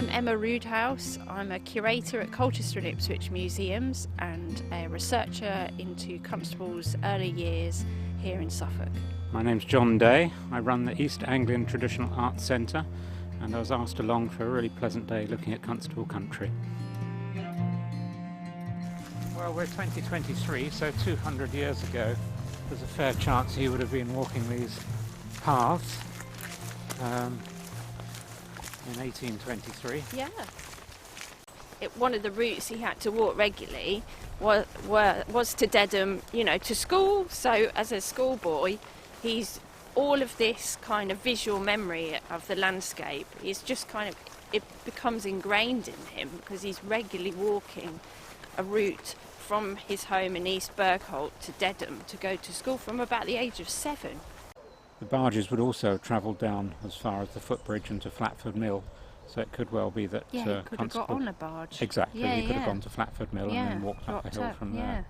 I'm Emma Roodhouse. I'm a curator at Colchester and Ipswich Museums and a researcher into Constable's early years here in Suffolk. My name's John Day. I run the East Anglian Traditional Arts Centre, and I was asked along for a really pleasant day looking at Constable country. Well, we're 2023, so 200 years ago there's a fair chance he would have been walking these paths in 1823. Yeah. One of the routes he had to walk regularly was to Dedham, to school. So as a schoolboy, he's all of this kind of visual memory of the landscape is just it becomes ingrained in him because he's regularly walking a route from his home in East Bergholt to Dedham to go to school from about the age of 7. The barges would also have travelled down as far as the footbridge and to Flatford Mill, so it could well be that he could have got on a barge. Exactly, he could have gone to Flatford Mill and then walked up the hill from there.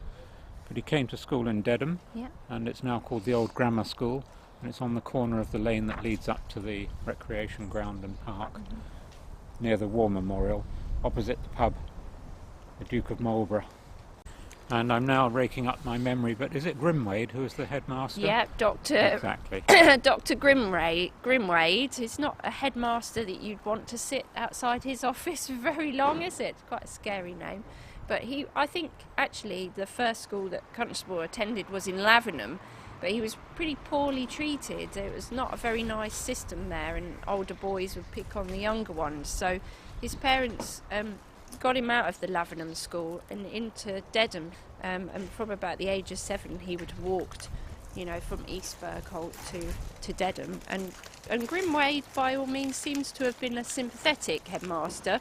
But he came to school in Dedham, and it's now called the Old Grammar School, and it's on the corner of the lane that leads up to the recreation ground and park, near the War Memorial, opposite the pub, the Duke of Marlborough. And I'm now raking up my memory, but is it Grimwade who was the headmaster? Yeah, Dr. Exactly. Dr. Grimwade is not a headmaster that you'd want to sit outside his office for very long, is it? Quite a scary name. But I think actually the first school that Constable attended was in Lavenham, but he was pretty poorly treated. It was not a very nice system there, and older boys would pick on the younger ones. So his parents got him out of the Lavenham school and into Dedham, and from about the age of 7 he would have walked, from East Bergholt to Dedham. And Grimwade, by all means, seems to have been a sympathetic headmaster,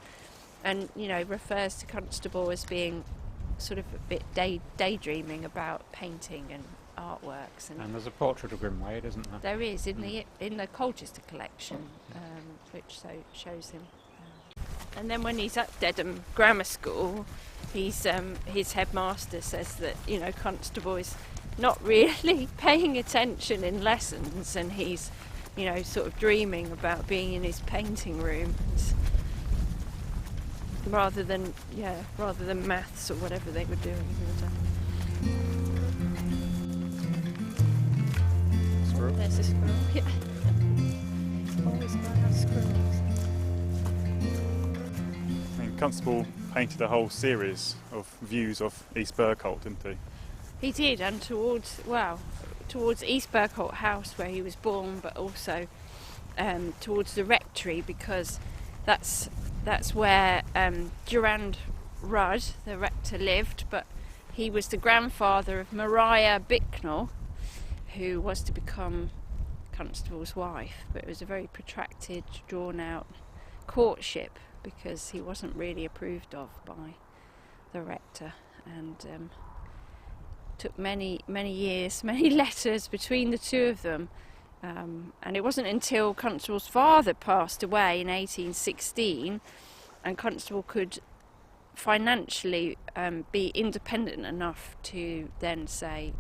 and refers to Constable as being sort of a bit daydreaming about painting and artworks. And there's a portrait of Grimwade, isn't there? There is in the Colchester collection, which shows him. And then when he's at Dedham Grammar School, his headmaster says that Constable is not really paying attention in lessons, and he's sort of dreaming about being in his painting room rather than maths or whatever they were doing. Squirrel. There's a squirrel. Yeah. Always got to have squirrels. Constable painted a whole series of views of East Bergholt, didn't he? He did, and towards East Bergholt House where he was born, but also towards the rectory, because that's where Durand Rudd, the rector, lived. But he was the grandfather of Maria Bicknell, who was to become Constable's wife. But it was a very protracted, drawn-out courtship, because he wasn't really approved of by the rector, and took many years, many letters between the two of them, and it wasn't until Constable's father passed away in 1816 and Constable could financially be independent enough to then say,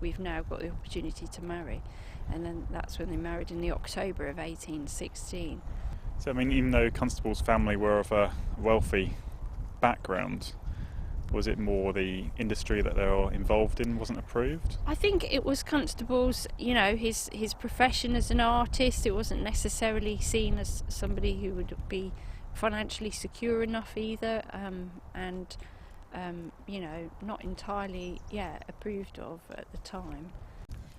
we've now got the opportunity to marry, and then that's when they married in the October of 1816. So, even though Constable's family were of a wealthy background, was it more the industry that they were involved in wasn't approved? I think it was Constable's, his profession as an artist. It wasn't necessarily seen as somebody who would be financially secure enough either, and not entirely approved of at the time.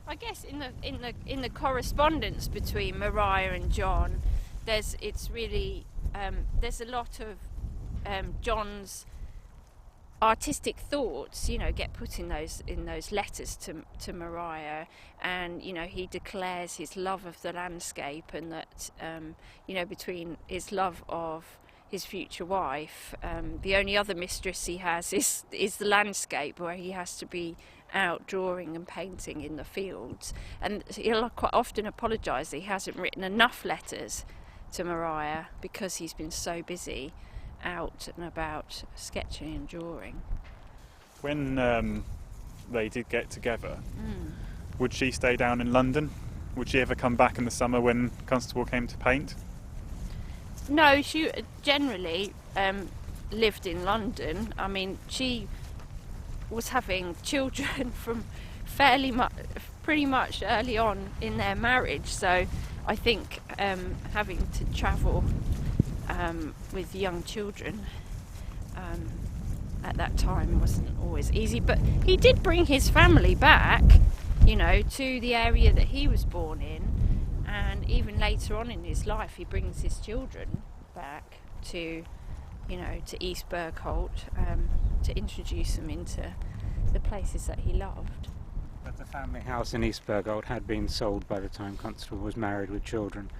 I guess in the correspondence between Maria and John, there's a lot of John's artistic thoughts, get put in those letters to Maria, and he declares his love of the landscape, and that between his love of his future wife, the only other mistress he has is the landscape, where he has to be out drawing and painting in the fields, and he'll quite often apologise that he hasn't written enough letters to Maria because he's been so busy out and about sketching and drawing. When they did get together, would she stay down in London? Would she ever come back in the summer when Constable came to paint? No, she generally lived in London. I mean, she was having children from pretty much early on in their marriage, so I think having to travel with young children at that time wasn't always easy, but he did bring his family back, you know, to the area that he was born in, and even later on in his life he brings his children back to, you know, to East Bergholt, to introduce them into the places that he loved. But the family house in East Bergholt had been sold by the time Constable was married with children,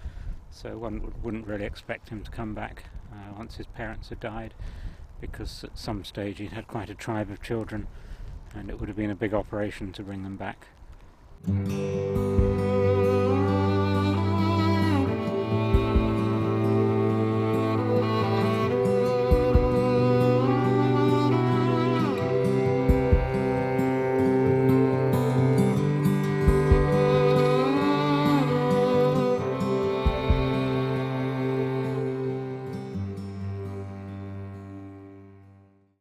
so one wouldn't really expect him to come back once his parents had died, because at some stage he'd had quite a tribe of children and it would have been a big operation to bring them back.